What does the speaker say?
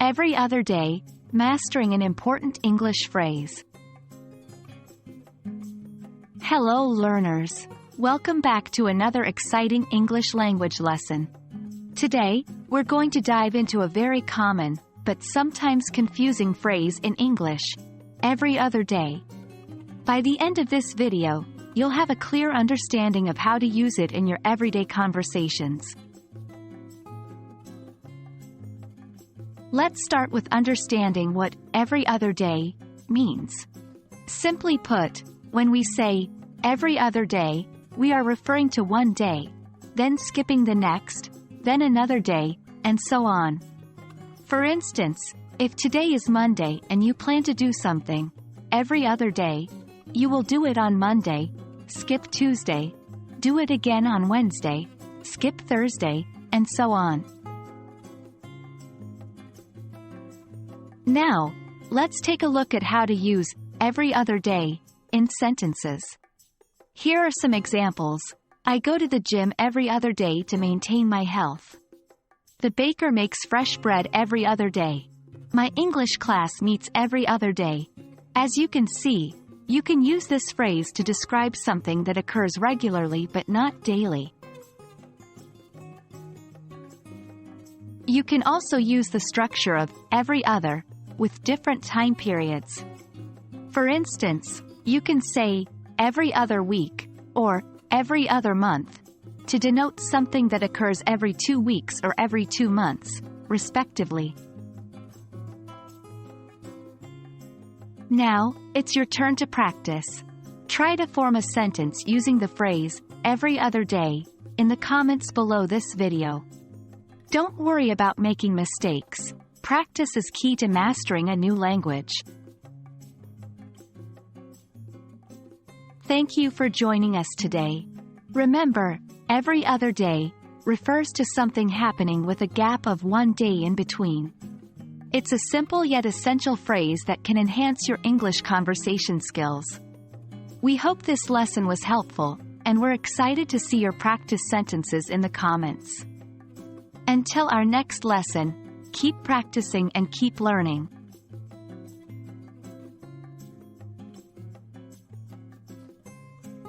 Every other day, mastering an important English phrase. Hello learners. Welcome back to another exciting English language lesson. Today, we're going to dive into a very common, but sometimes confusing phrase in English, every other day. By the end of this video, you'll have a clear understanding of how to use it in your everyday conversations. Let's start with understanding what every other day means. Simply put, when we say every other day, we are referring to one day, then skipping the next, then another day, and so on. For instance, if today is Monday and you plan to do something every other day, you will do it on Monday, skip Tuesday, do it again on Wednesday, skip Thursday, and so on. Now, let's take a look at how to use every other day in sentences. Here are some examples. I go to the gym every other day to maintain my health. The baker makes fresh bread every other day. My English class meets every other day. As you can see, you can use this phrase to describe something that occurs regularly but not daily. You can also use the structure of every other with different time periods. For instance, you can say every other week or every other month to denote something that occurs every 2 weeks or every 2 months, respectively. Now, it's your turn to practice. Try to form a sentence using the phrase every other day in the comments below this video. Don't worry about making mistakes. Practice is key to mastering a new language. Thank you for joining us today. Remember, every other day refers to something happening with a gap of one day in between. It's a simple yet essential phrase that can enhance your English conversation skills. We hope this lesson was helpful, and we're excited to see your practice sentences in the comments. Until our next lesson, keep practicing and keep learning.